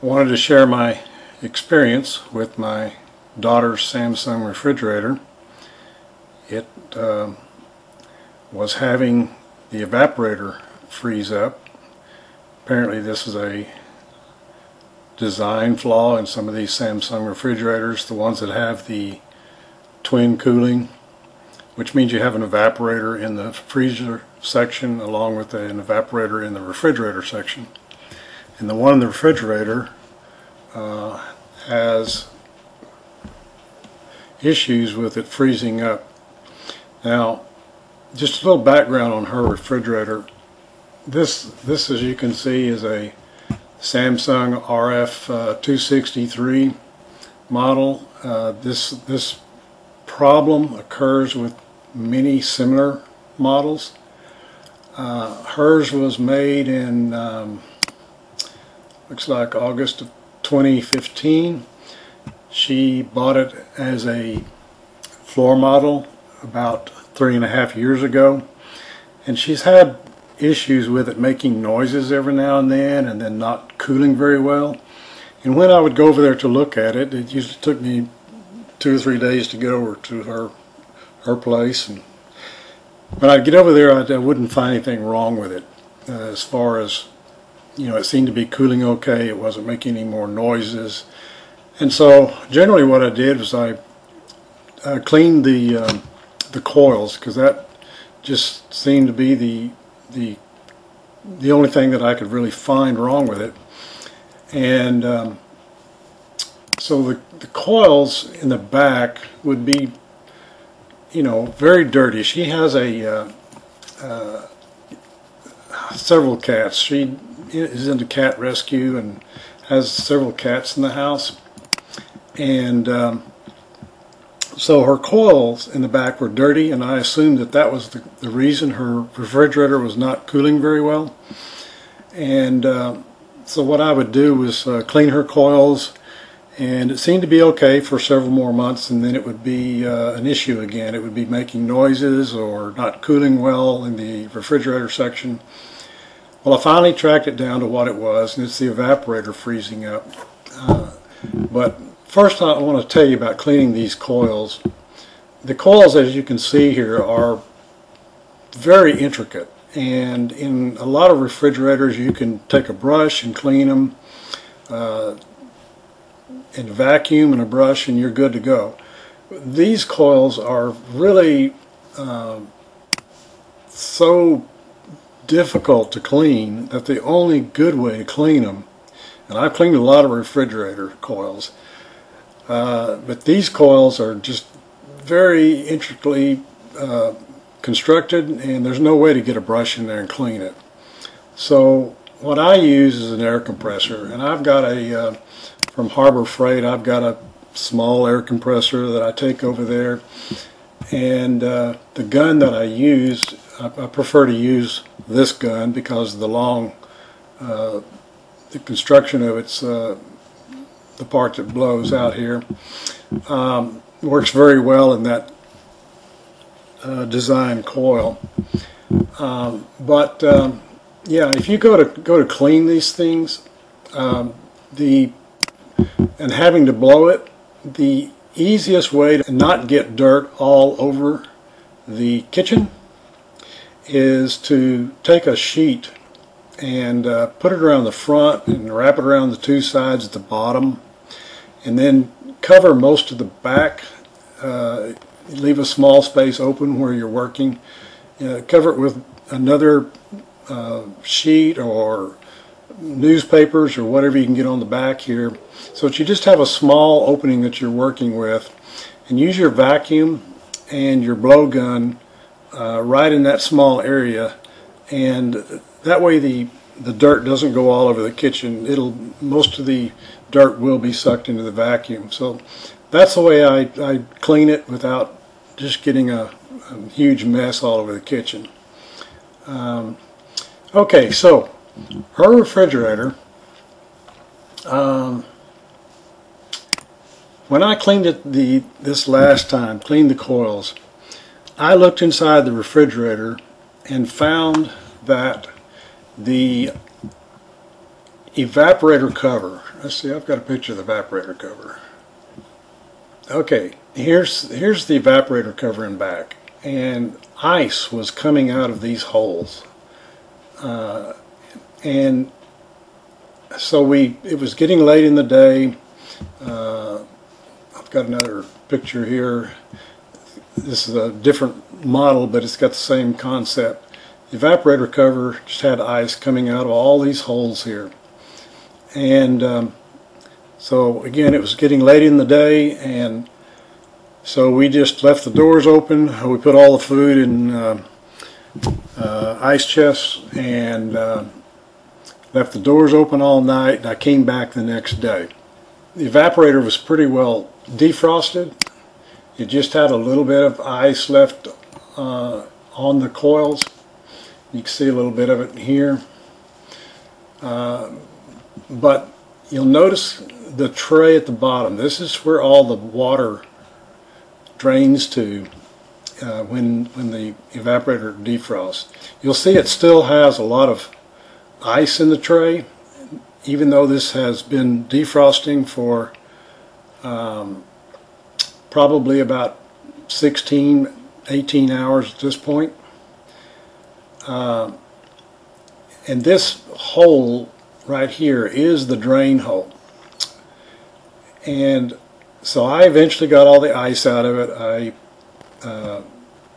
I wanted to share my experience with my daughter's Samsung refrigerator. It was having the evaporator freeze up. Apparently this is a design flaw in some of these Samsung refrigerators, the ones that have the twin cooling, which means you have an evaporator in the freezer section along with an evaporator in the refrigerator section. And the one in the refrigerator has issues with it freezing up. Now, just a little background on her refrigerator. This as you can see is a Samsung RF 263 model. This problem occurs with many similar models. Hers was made in looks like August of 2015. She bought it as a floor model about 3.5 years ago, and she's had issues with it making noises every now and then not cooling very well. And when I would go over there to look at it, it usually took me 2 or 3 days to get over to her place, and when I'd get over there I wouldn't find anything wrong with it. As far as, you know, it seemed to be cooling okay, it wasn't making any more noises. And so generally what I did was I cleaned the coils, because that just seemed to be the only thing that I could really find wrong with it. And so the coils in the back would be, you know, very dirty. She has several cats. She is into cat rescue and has several cats in the house. And so her coils in the back were dirty, and I assumed that was the reason her refrigerator was not cooling very well. And so what I would do was clean her coils, and it seemed to be okay for several more months, and then it would be an issue again. It would be making noises or not cooling well in the refrigerator section. Well, I finally tracked it down to what it was, and it's the evaporator freezing up. But first I want to tell you about cleaning these coils. The coils, as you can see here, are very intricate, and in a lot of refrigerators you can take a brush and clean them, and vacuum and a brush, and you're good to go. These coils are really so difficult to clean that the only good way to clean them, and I've cleaned a lot of refrigerator coils, but these coils are just very intricately constructed, and there's no way to get a brush in there and clean it. So what I use is an air compressor, and I've got from Harbor Freight, I've got a small air compressor that I take over there, and the gun that I used, I prefer to use this gun because of the construction of it's the part that blows out here works very well in that design coil. Yeah, if you go to clean these things, and having to blow it, the easiest way to not get dirt all over the kitchen is to take a sheet and put it around the front and wrap it around the two sides at the bottom, and then cover most of the back. Leave a small space open where you're working. Cover it with another sheet or newspapers or whatever you can get on the back here, so that you just have a small opening that you're working with, and use your vacuum and your blowgun right in that small area, and that way the dirt doesn't go all over the kitchen. Most of the dirt will be sucked into the vacuum. So that's the way I clean it without just getting a huge mess all over the kitchen. Okay, so her refrigerator, when I cleaned it this last time, cleaned the coils, I looked inside the refrigerator and found that the evaporator cover. Let's see, I've got a picture of the evaporator cover. Okay, here's the evaporator cover in back, and ice was coming out of these holes, and so it was getting late in the day. I've got another picture here. This is a different model, but it's got the same concept. The evaporator cover just had ice coming out of all these holes here, and so again, it was getting late in the day, and so we just left the doors open. We put all the food in ice chests and left the doors open all night, and I came back the next day. The evaporator was pretty well defrosted. It just had a little bit of ice left on the coils. You can see a little bit of it here. But you'll notice the tray at the bottom. This is where all the water drains to when the evaporator defrosts. You'll see it still has a lot of ice in the tray, even though this has been defrosting for probably about 16-18 hours at this point. And this hole right here is the drain hole. And so I eventually got all the ice out of it. I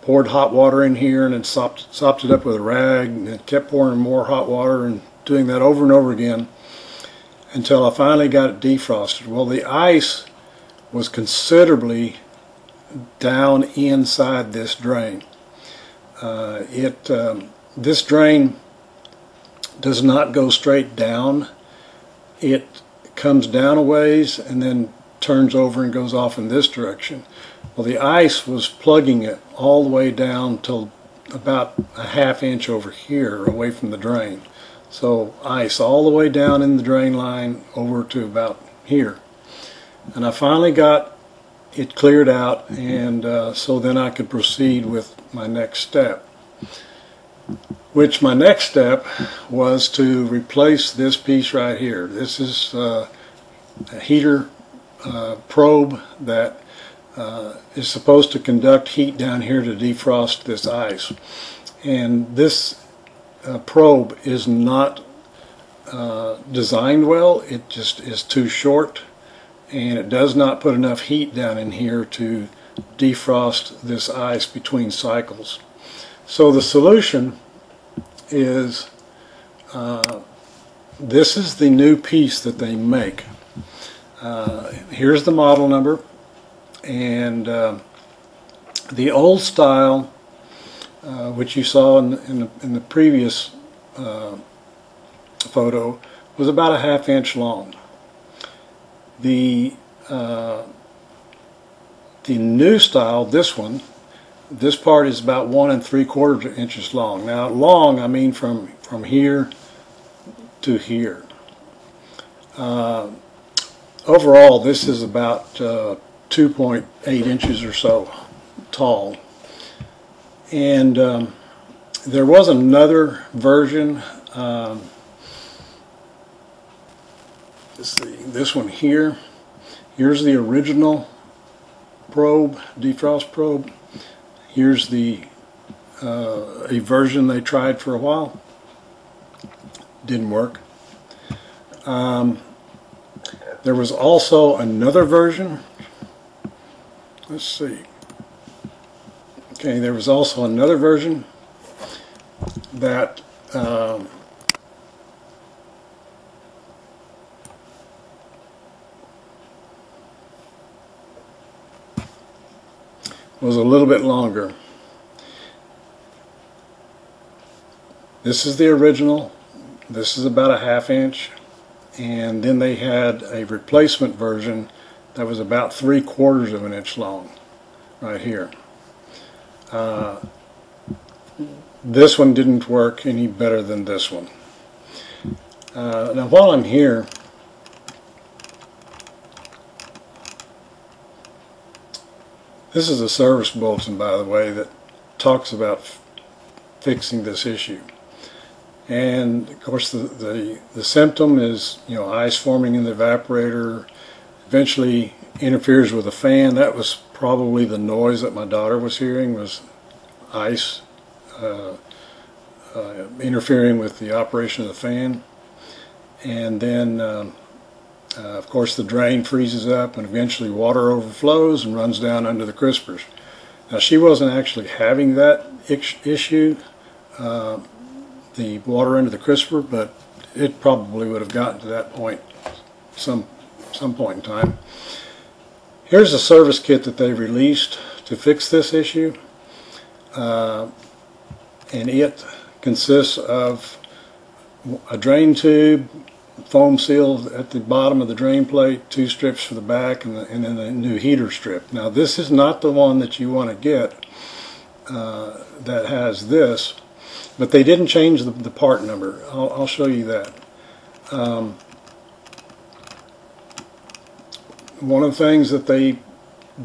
poured hot water in here and then sopped it up with a rag, and it kept pouring more hot water and doing that over and over again until I finally got it defrosted. Well, the ice was considerably down inside this drain. This drain does not go straight down. It comes down a ways and then turns over and goes off in this direction. Well, the ice was plugging it all the way down till about a ½ inch over here away from the drain. So ice all the way down in the drain line over to about here. And I finally got it cleared out, and so then I could proceed with my next step. Which my next step was to replace this piece right here. This is a heater probe that is supposed to conduct heat down here to defrost this ice. And this probe is not designed well. It just is too short, and it does not put enough heat down in here to defrost this ice between cycles. So the solution is this is the new piece that they make. Here's the model number, and the old style, which you saw in the previous photo, was about a ½ inch long. The new style, this one, this part is about 1 3/4 inches long. Now long, I mean from here to here. Overall, this is about 2.8 inches or so tall. And there was another version. Let's see, this one here. Here's the original probe, defrost probe. Here's a version they tried for a while. Didn't work. There was also another version. Let's see. Okay, there was also another version that was a little bit longer. This is the original. This is about a ½ inch, and then they had a replacement version that was about 3/4 of an inch long right here. This one didn't work any better than this one. Now while I'm here, this is a service bulletin, by the way, that talks about fixing this issue. And of course the symptom is, you know, ice forming in the evaporator, eventually interferes with the fan. That was probably the noise that my daughter was hearing, was ice interfering with the operation of the fan. And then of course the drain freezes up and eventually water overflows and runs down under the crispers. Now she wasn't actually having that issue, the water under the crisper, but it probably would have gotten to that point some point in time. Here's a service kit that they released to fix this issue, and it consists of a drain tube, foam seal at the bottom of the drain plate, 2 strips for the back, and then a new heater strip. Now this is not the one that you want to get that has this, but they didn't change the part number. I'll show you that. One of the things that they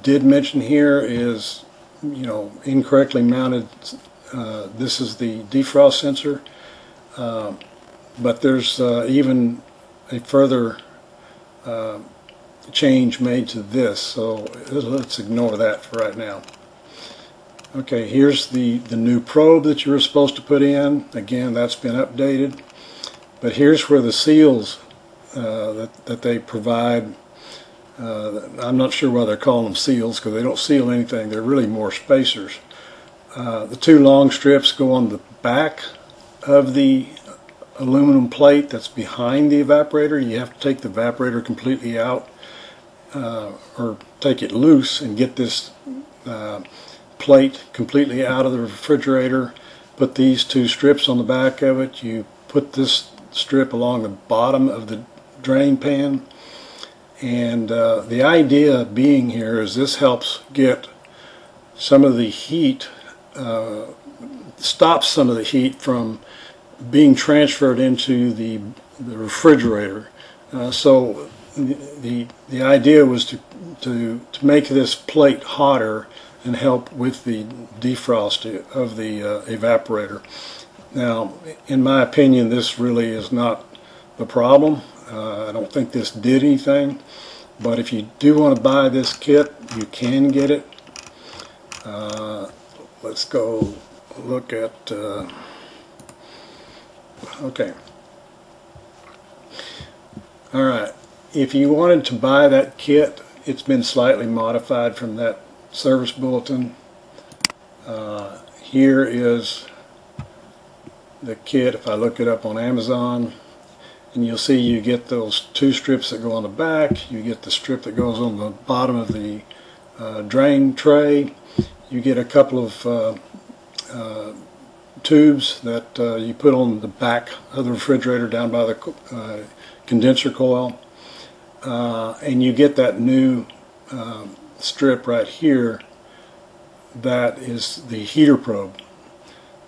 did mention here is, you know, incorrectly mounted. This is the defrost sensor, but there's even a further change made to this, so let's ignore that for right now. Okay, here's the new probe that you were supposed to put in. Again, that's been updated, but here's where the seals that they provide, I'm not sure why they're calling them seals, because they don't seal anything. They're really more spacers. The 2 long strips go on the back of the aluminum plate that's behind the evaporator. You have to take the evaporator completely out, or take it loose and get this plate completely out of the refrigerator. Put these 2 strips on the back of it. You put this strip along the bottom of the drain pan, and the idea being here is this helps get some of the heat, stops some of the heat from being transferred into the refrigerator. So the idea was to make this plate hotter and help with the defrost of the evaporator. Now, in my opinion, this really is not the problem. I don't think this did anything, but if you do want to buy this kit, you can get it. Let's go look at okay. Alright, if you wanted to buy that kit, it's been slightly modified from that service bulletin. Here is the kit. If I look it up on Amazon, and you'll see you get those 2 strips that go on the back, you get the strip that goes on the bottom of the drain tray, you get a couple of tubes that you put on the back of the refrigerator down by the condenser coil, and you get that new strip right here that is the heater probe.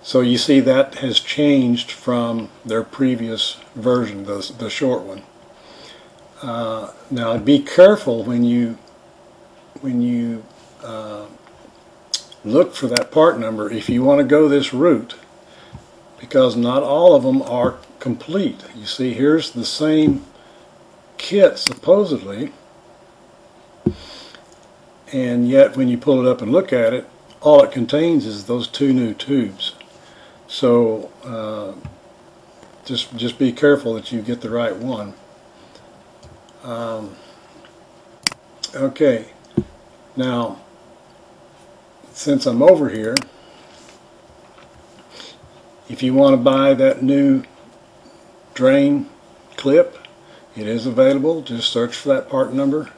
So you see that has changed from their previous version, the short one. Now be careful when you look for that part number if you want to go this route, because not all of them are complete. You see, here's the same kit supposedly, and yet when you pull it up and look at it, all it contains is those 2 new tubes. So just be careful that you get the right one. Okay, now since I'm over here, if you want to buy that new drain clip, it is available. Just search for that part number,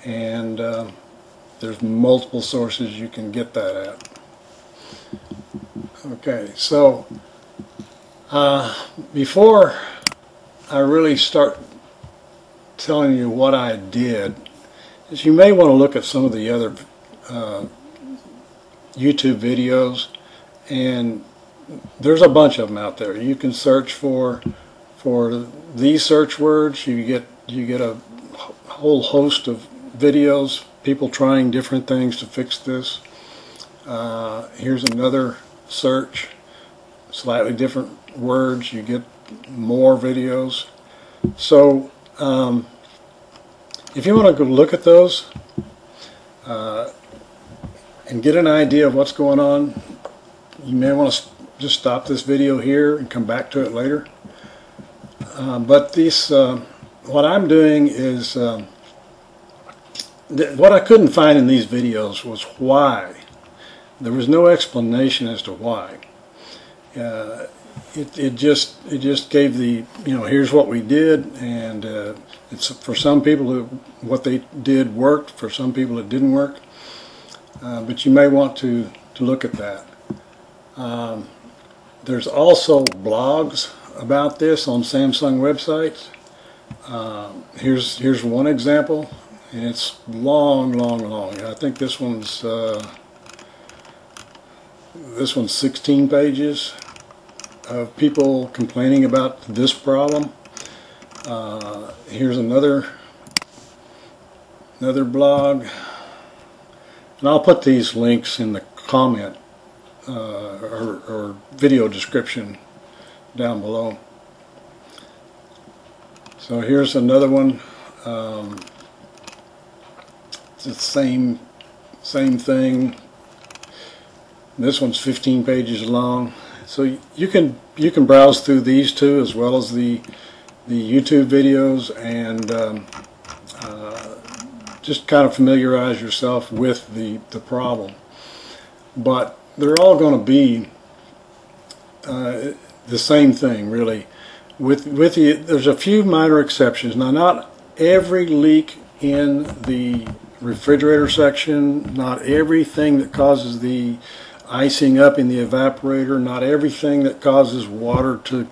and there's multiple sources you can get that at. Okay, so before I really start telling you what I did, is you may want to look at some of the other YouTube videos, and there's a bunch of them out there. You can search for these search words. You get a whole host of videos, people trying different things to fix this. Here's another search, slightly different words, you get more videos. So if you want to go look at those and get an idea of what's going on, you may want to just stop this video here and come back to it later. But these, what I'm doing is, what I couldn't find in these videos was why. There was no explanation as to why. It just gave the, here's what we did, and it's for some people what they did worked, for some people it didn't work. But you may want to look at that. There's also blogs about this on Samsung websites. Here's one example, and it's long. I think this one's 16 pages of people complaining about this problem. Here's another blog, and I'll put these links in the comment or video description down below. So here's another one. It's the same thing. This one's 15 pages long. So you can browse through these two as well as the YouTube videos, and just kind of familiarize yourself with the problem. But they're all going to be the same thing, really. There's a few minor exceptions. Now, not every leak in the refrigerator section, not everything that causes the icing up in the evaporator, not everything that causes water to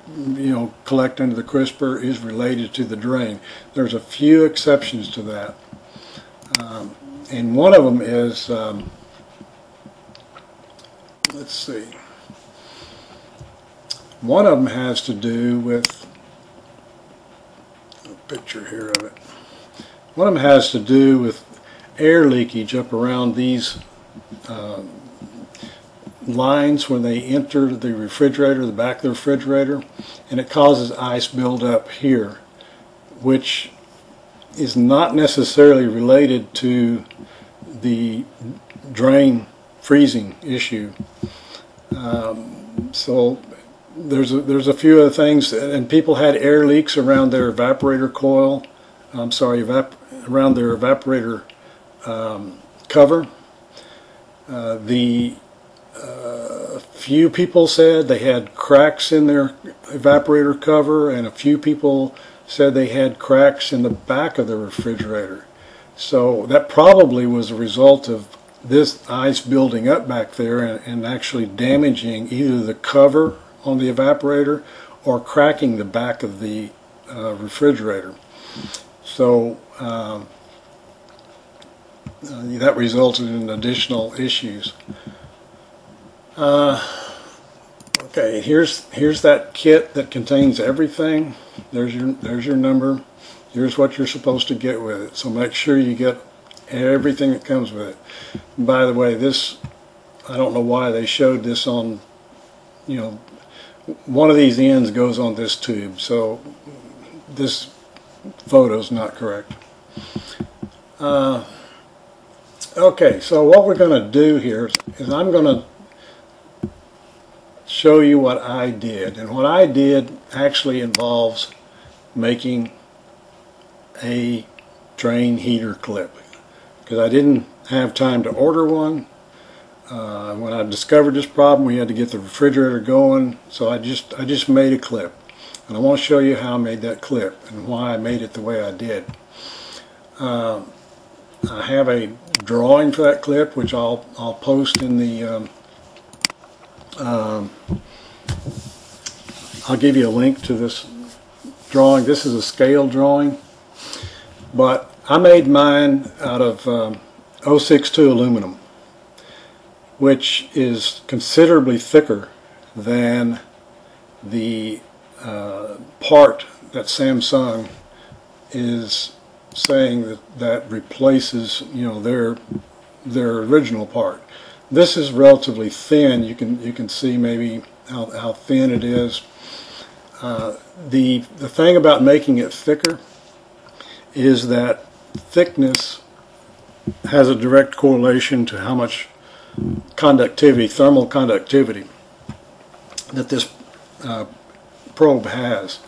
collect into the crisper is related to the drain. There's a few exceptions to that, and one of them is let's see, one of them has to do with a picture here of it. One of them has to do with air leakage up around these lines when they enter the refrigerator, the back of the refrigerator, and it causes ice buildup here, which is not necessarily related to the drain freezing issue. So there's a few other things, and people had air leaks around their evaporator coil. I'm sorry, around their evaporator cover. Few people said they had cracks in their evaporator cover, and a few people said they had cracks in the back of the refrigerator. So that probably was a result of this ice building up back there and actually damaging either the cover on the evaporator or cracking the back of the refrigerator. So that resulted in additional issues. Okay, here's that kit that contains everything. There's your number. Here's what you're supposed to get with it. So make sure you get everything that comes with it. And by the way, this, I don't know why they showed this on, one of these ends goes on this tube, so this photo's not correct. Okay, so what we're going to do here is I'm going to show you what I did, and what I did actually involves making a drain heater clip, because I didn't have time to order one. When I discovered this problem, we had to get the refrigerator going, so I just made a clip, and I want to show you how I made that clip and why I made it the way I did. I have a drawing for that clip, which I'll post in the I'll give you a link to this drawing. This is a scale drawing, but I made mine out of 062 aluminum, which is considerably thicker than the part that Samsung is saying that replaces their original part. This is relatively thin. You can see maybe how thin it is. The thing about making it thicker is that thickness has a direct correlation to how much conductivity, thermal conductivity, that this probe has.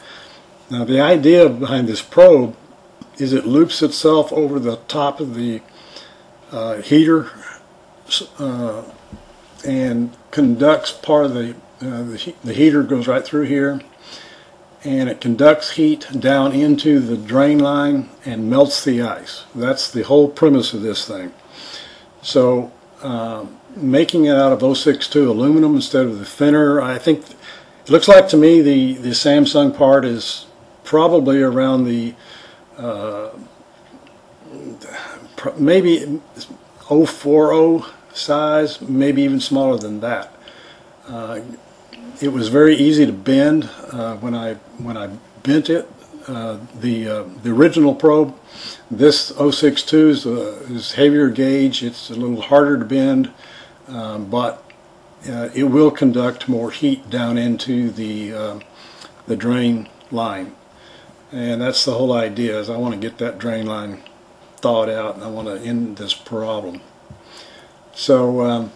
Now the idea behind this probe is it loops itself over the top of the heater and conducts part of the heater goes right through here, and it conducts heat down into the drain line and melts the ice. That's the whole premise of this thing. So making it out of 062 aluminum instead of the thinner, I think it looks like to me the Samsung part is probably around the maybe 040 size, maybe even smaller than that. It was very easy to bend when I bent it. The original probe, this 062 is heavier gauge. It's a little harder to bend, but it will conduct more heat down into the drain line, and that's the whole idea. Is I want to get that drain line thawed out, and I want to end this problem. So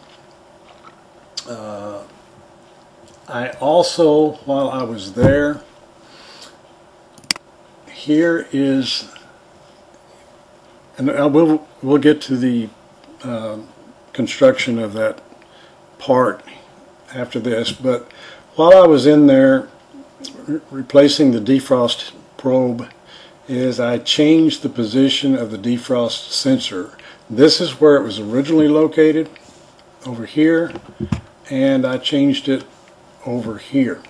I also, while I was there, here is, and we'll get to the construction of that part after this, but while I was in there replacing the defrost probe, is I changed the position of the defrost sensor. This is where it was originally located, over here, and I changed it over here.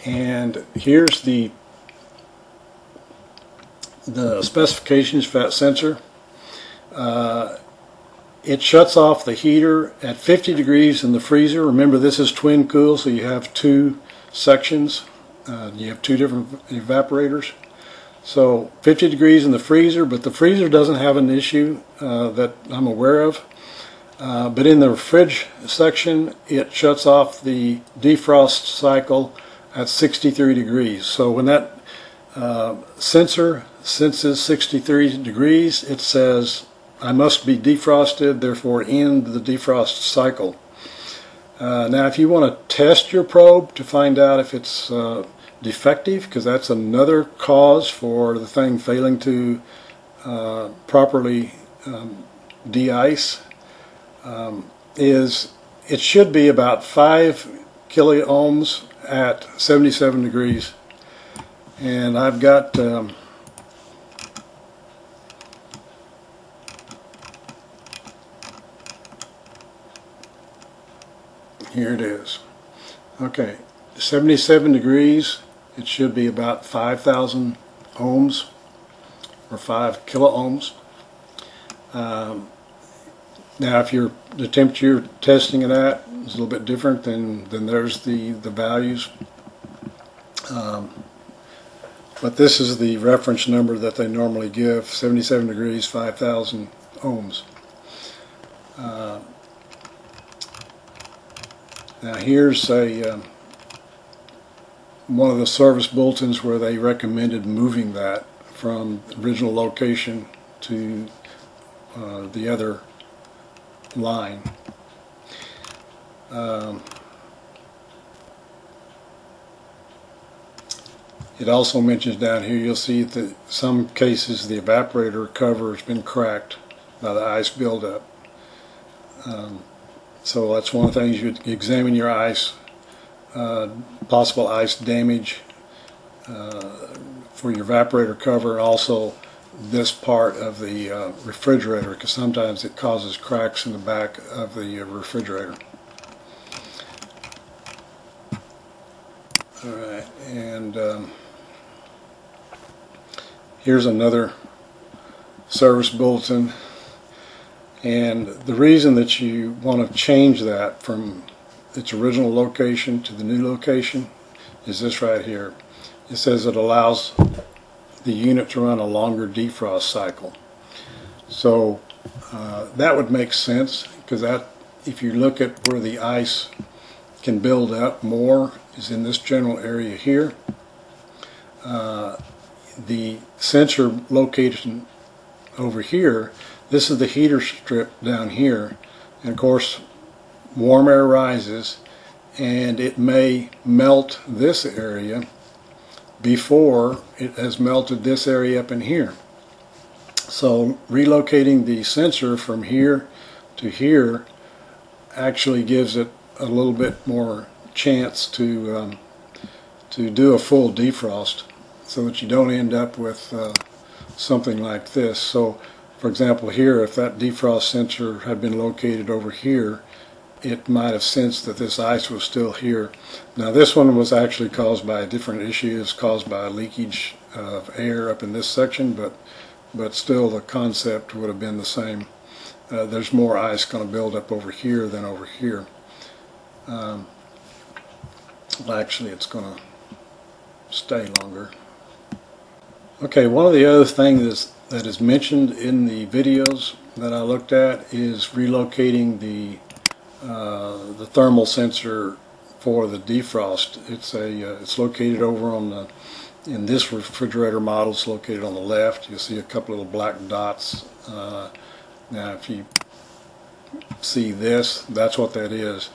And here's the specifications for that sensor. It shuts off the heater at 50 degrees in the freezer. Remember, this is twin cool, so you have two sections. You have two different evaporators. So 50 degrees in the freezer, but the freezer doesn't have an issue that I'm aware of. But in the fridge section, it shuts off the defrost cycle at 63 degrees. So when that sensor senses 63 degrees, it says, I must be defrosted, therefore end the defrost cycle. Now if you want to test your probe to find out if it's defective, because that's another cause for the thing failing to properly de-ice, is it should be about 5 kiloohms at 77 degrees. And I've got here it is. Okay, 77 degrees, it should be about 5,000 ohms or 5 kiloohms. Now if the temperature you're testing it at is a little bit different, then there's the values. But this is the reference number that they normally give, 77 degrees, 5,000 ohms. Now here's one of the service bulletins where they recommended moving that from the original location to the other line. It also mentions down here, you'll see that in some cases the evaporator cover has been cracked by the ice buildup. So that's one of the things you examine your ice, possible ice damage for your evaporator cover, and also this part of the refrigerator, because sometimes it causes cracks in the back of the refrigerator. Alright, and here's another service bulletin, and the reason that you want to change that from its original location to the new location is this right here. It says it allows the unit to run a longer defrost cycle. So that would make sense, because that, if you look at where the ice can build up more is in this general area here. The sensor location over here, this is the heater strip down here, and of course warm air rises and it may melt this area before it has melted this area up in here. So relocating the sensor from here to here actually gives it a little bit more chance to do a full defrost, so that you don't end up with something like this. So for example here, if that defrost sensor had been located over here, it might have sensed that this ice was still here. Now this one was actually caused by a different issue. It's caused by a leakage of air up in this section, but still the concept would have been the same. There's more ice going to build up over here than over here. Well, actually it's going to stay longer. Okay, one of the other things that is mentioned in the videos that I looked at is relocating the thermal sensor for the defrost. It's located over on in this refrigerator model. It's located on the left. You'll see a couple little black dots. Now if you see this, that's what that is.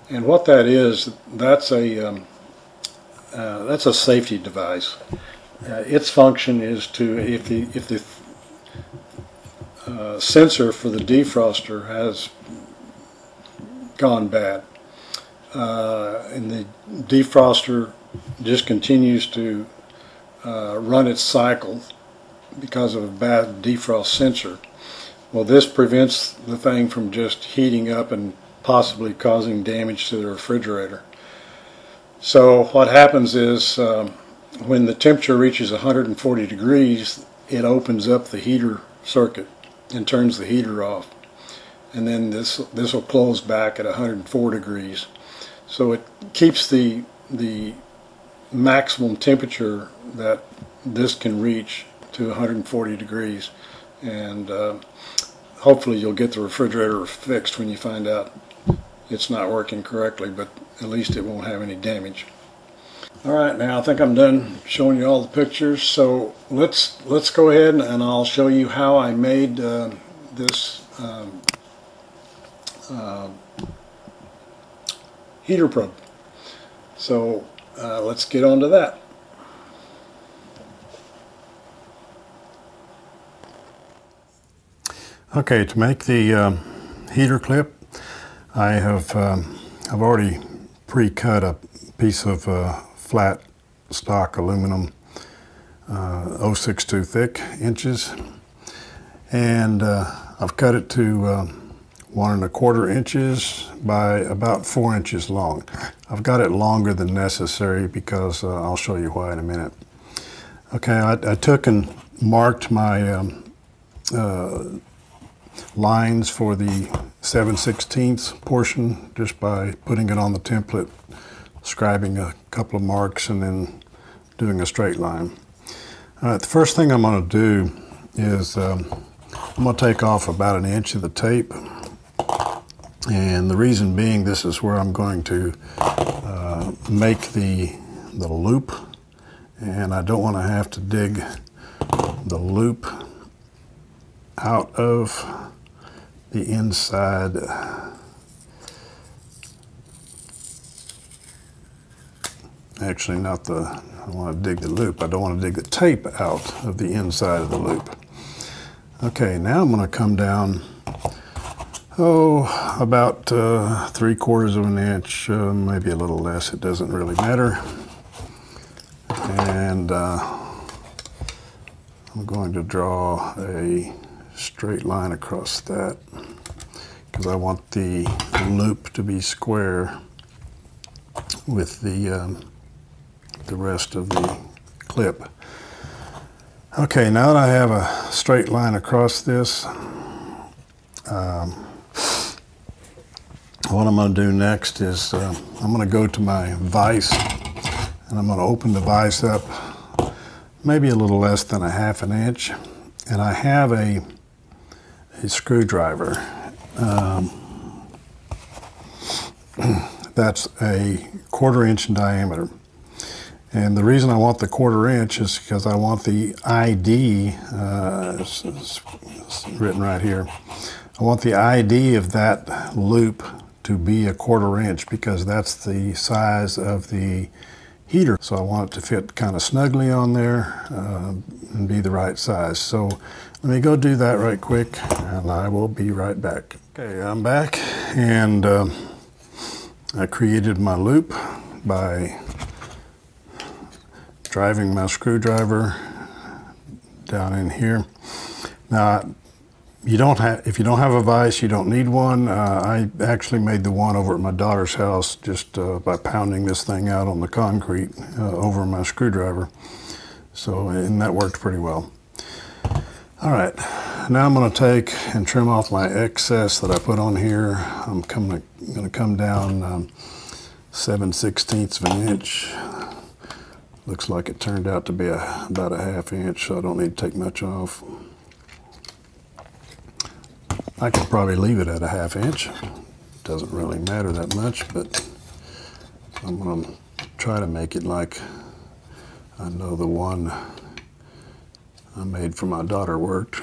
And what that is, that's a safety device. Its function is to, if the sensor for the defroster has gone bad, and the defroster just continues to run its cycle because of a bad defrost sensor, well, this prevents the thing from just heating up and possibly causing damage to the refrigerator. So what happens is when the temperature reaches 140 degrees, it opens up the heater circuit and turns the heater off, and then this will close back at 104 degrees. So it keeps the maximum temperature that this can reach to 140 degrees, and hopefully you'll get the refrigerator fixed when you find out it's not working correctly, but at least it won't have any damage. Alright, now I think I'm done showing you all the pictures, so let's go ahead and I'll show you how I made this heater probe. So let's get on to that. Okay, to make the heater clip, I've already pre-cut a piece of flat stock aluminum 0.62 thick inches, and I've cut it to 1¼ inches by about 4 inches long. I've got it longer than necessary because I'll show you why in a minute. Okay, I took and marked my lines for the 7/16 portion just by putting it on the template, scribing a couple of marks, and then doing a straight line. The first thing I'm going to do is I'm going to take off about 1 inch of the tape, and the reason being, this is where I'm going to make the loop, and I don't want to have to dig the loop out of the inside actually not the, I want to dig the loop. I don't want to dig the tape out of the inside of the loop. Okay, now I'm going to come down, about 3/4 of an inch, maybe a little less, it doesn't really matter. And I'm going to draw a straight line across that because I want the loop to be square with the rest of the clip. Okay, now that I have a straight line across this, what I'm going to do next is I'm going to go to my vise, and I'm going to open the vise up maybe a little less than 1/2 inch, and I have a screwdriver. that's a 1/4 inch in diameter. And the reason I want the 1/4 inch is because I want the ID, it's written right here, I want the ID of that loop to be a 1/4 inch because that's the size of the heater. So I want it to fit kind of snugly on there and be the right size. So let me go do that right quick and I will be right back. Okay, I'm back, and I created my loop by driving my screwdriver down in here. Now, if you don't have a vise, you don't need one. I actually made the one over at my daughter's house just by pounding this thing out on the concrete over my screwdriver. So, and that worked pretty well. All right, now I'm going to take and trim off my excess that I put on here. I'm going to come down 7/16 of an inch. Looks like it turned out to be about a 1/2 inch, so I don't need to take much off. I could probably leave it at a 1/2 inch. Doesn't really matter that much, but I'm going to try to make it like I know the one I made for my daughter worked.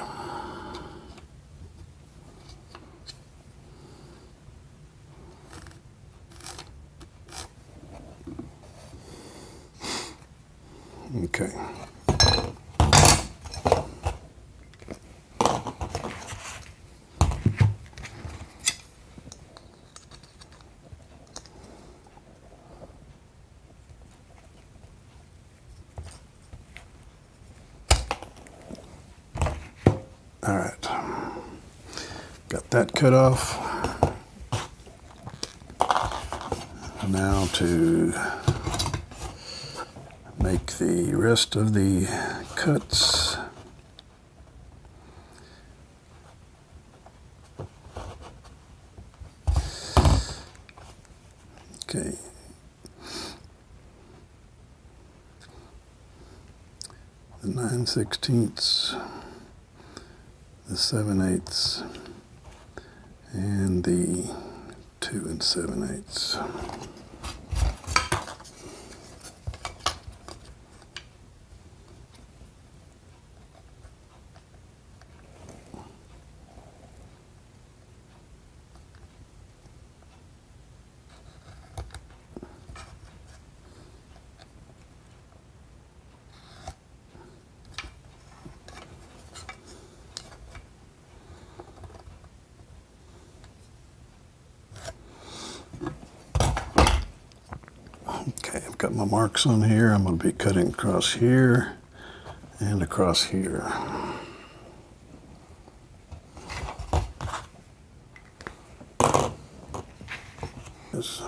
Okay. All right, got that cut off. Now to make the rest of the cuts. Okay. The 9/16, the 7/8, and the 2 7/8. Okay, I've got my marks on here. I'm going to be cutting across here and across here. This.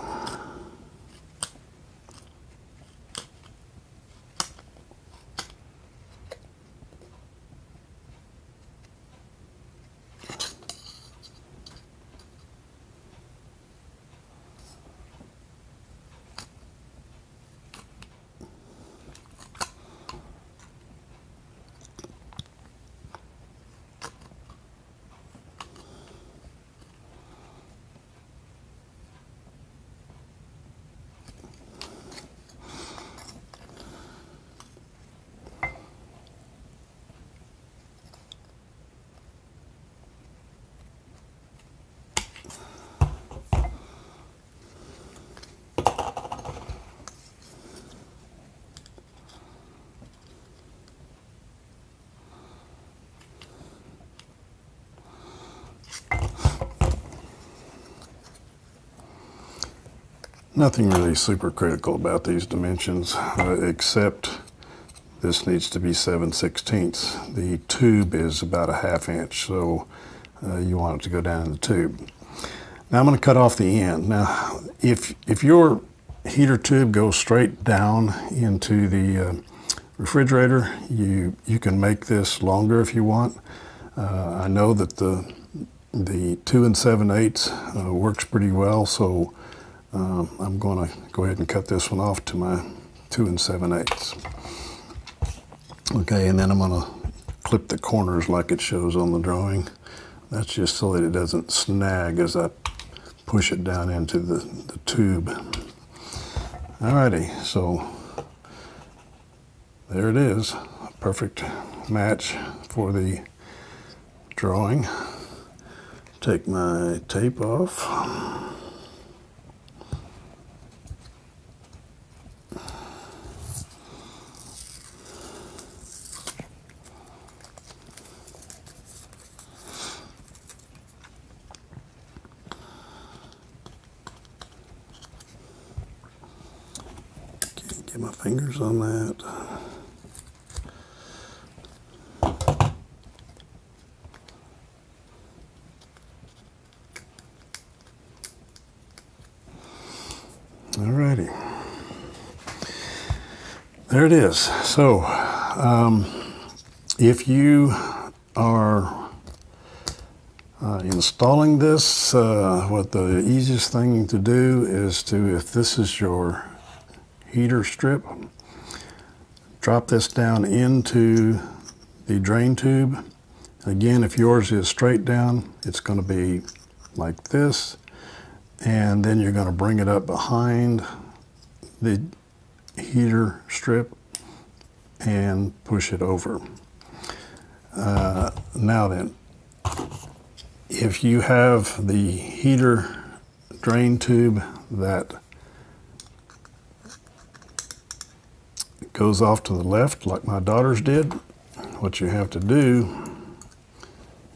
Nothing really super critical about these dimensions, except this needs to be 7/16. The tube is about a 1/2 inch, so you want it to go down in the tube. Now I'm going to cut off the end. Now, if your heater tube goes straight down into the refrigerator, you can make this longer if you want. I know that the 2 7/8 works pretty well, so I'm going to go ahead and cut this one off to my 2 7/8. Okay, and then I'm going to clip the corners like it shows on the drawing. That's just so that it doesn't snag as I push it down into the tube. Alrighty, so there it is, a perfect match for the drawing. Take my tape off. Can't get my fingers on that. Alrighty, there it is. So, if you are installing this, what the easiest thing to do is to, if this is your heater strip, drop this down into the drain tube. Again, if yours is straight down, it's going to be like this. And then you're going to bring it up behind the heater strip and push it over. Now then, if you have the heater drain tube that goes off to the left like my daughter's did, what you have to do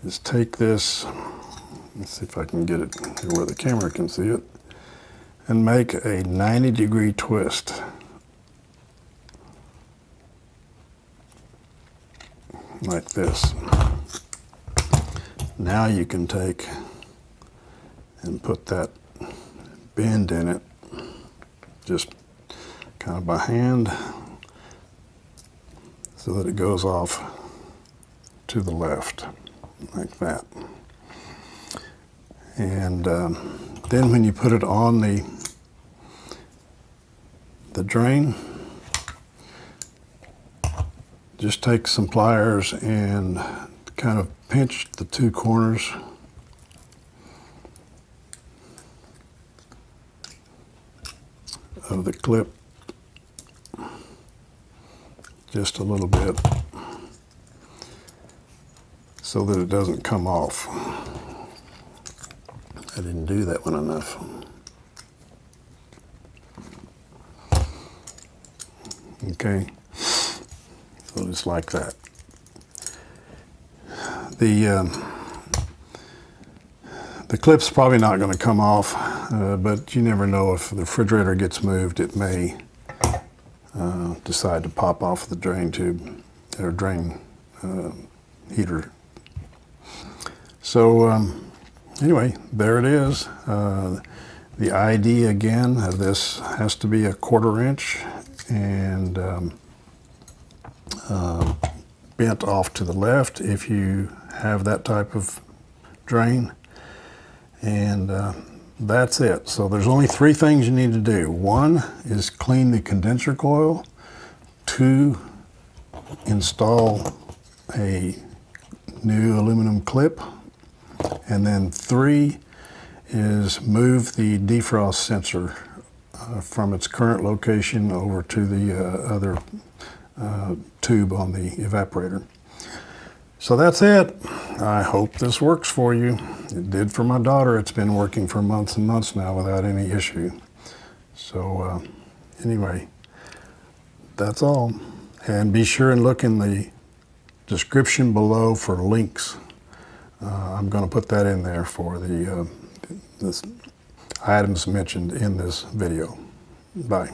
is take this, let's see if I can get it where the camera can see it, and make a 90-degree twist. Like this. Now you can take and put that bend in it, just kind of by hand, so that it goes off to the left, like that. And then when you put it on the drain, just take some pliers and kind of pinch the two corners of the clip just a little bit so that it doesn't come off. I didn't do that one enough. Okay, so just like that. The clip's probably not going to come off, but you never know, if the refrigerator gets moved, it may decide to pop off the drain tube or drain heater. So anyway, there it is. The ID again of this has to be 1/4 inch and bent off to the left if you have that type of drain. And that's it. So there's only 3 things you need to do. 1 is clean the condenser coil. 2, install a new aluminum clip. And then 3 is move the defrost sensor from its current location over to the other tube on the evaporator. So that's it. I hope this works for you. It did for my daughter. It's been working for months and months now without any issue. So anyway, that's all. And be sure and look in the description below for links. I'm going to put that in there for the items mentioned in this video. Bye.